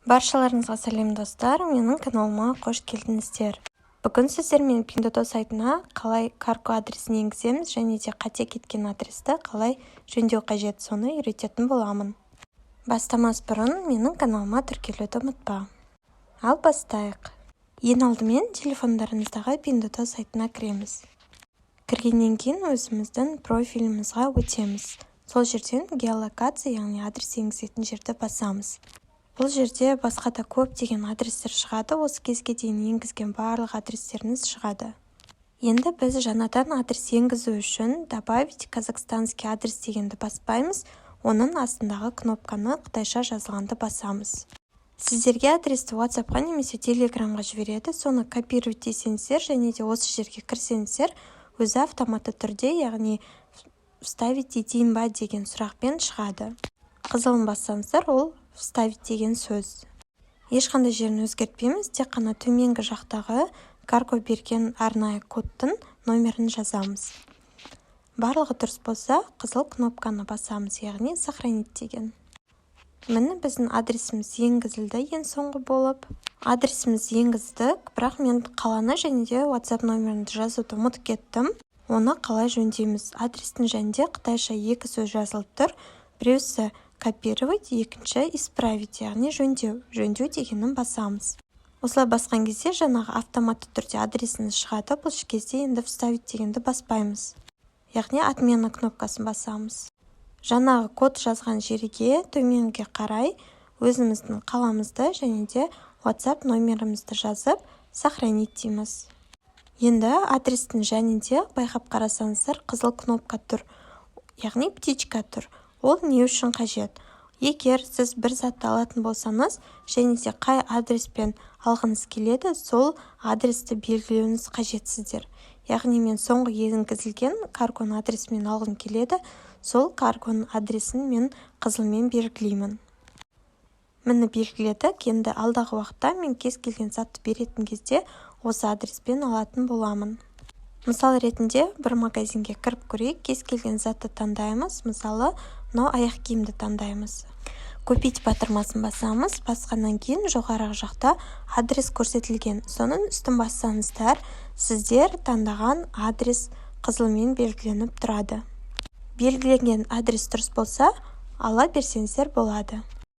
Баршаларыңызға сәлем достар, менің каналыма қош келдіңіздер. Бүгін сіздермен Pinduoduo сайтына қалай Cargo адресін енгіземіз және де қате кеткен адресті қалай жөндеу қажет, соны үйрететін боламын. Бастамас бұрын менің каналыма тіркелуді ұмытпа. Ал бастайық. Ең алдымен телефондарыңыздағы Pinduoduo сайтына кіреміз. Кіргеннен кейін өзіміздің профилімізге өтеміз. Сол жерден геолокация, яғни адрес енгізетін жерді басамыз. Бұл жерде басқа да көптеген адрестер шығады, осы кезге дейін енгізген барлық адрестеріңіз шығады. Енді біз жаңадан адрес енгізу үшін добавить казахстанский адрес дегенді баспаймыз, оның астындағы кнопканы қытайша жазылғанды басамыз. Сіздерге адресті WhatsApp-ға немесе Telegram-ға жібереді, соны копировать десеңіздер және де осы жерге кірсеңіздер, өзі автоматты түрде, яғни вставить етейін ба деген сұрақпен шығады. Қызылын бассаңыздар, ол вставить деген сөз. Ешқандай жерін өзгертпейміз, тек қана төменгі жақтағы Cargo берген арнайы кодтың номерін жазамыз. Барлығы дұрыс болса, қызыл кнопканы басамыз, яғни сохранить деген. Міне біздің адресіміз енгізілді ең соңғы болып. Адресіміз енгіздік, бірақ мен қаланы және де WhatsApp номерін жазуды ұмытып кеттім. Оны қалай жөндейміз? Адрестің жәнде қытайша екі сөз жазылып тұр. Біреусі копировать, екінші исправить, яғни жөндеу дегенін басамыз. Осылай басқан кезде жаңағы автоматты түрде адресіңіз шығады, бұл кезде енді вставить дегенді баспаймыз. Яғни отмена кнопкасын басамыз. Жаңағы код жазған жерге төменге қарай өзіміздің қаламызды және де WhatsApp номерімізді жазып сохранить дейміз. Енді адрестің жәнінде байқап қарасаңыздар, қызыл кнопка тұр, яғни птичка тұр. Ол не үшін қажет? Егер сіз бір затты алатын болсаңыз, және де қай адреспен алғыңыз келеді, сол адресті белгілеуіңіз қажетсіздер. Яғни мен соңғы енгізілген каргоның адресімен алғым келеді, сол каргоның адресін мен қызылмен белгілеймін. Мені белгіледік, енді алдағы уақытта мен кез келген затты беретін кезде осы адреспен алатын боламын. Мысал ретінде бір магазинге кіріп көрейік, кез келген затты таңдаймыз, мысалы, мынау аяқ киімді таңдаймыз. Купить батырмасын басамыз, басқаннан кейін жоғарғы жақта адрес көрсетілген. Соның үстін бассаңыздар, сіздер таңдаған адрес қызылмен белгіленіп тұрады. Белгіленген адрес дұрыс болса, ала берсеңіздер болады.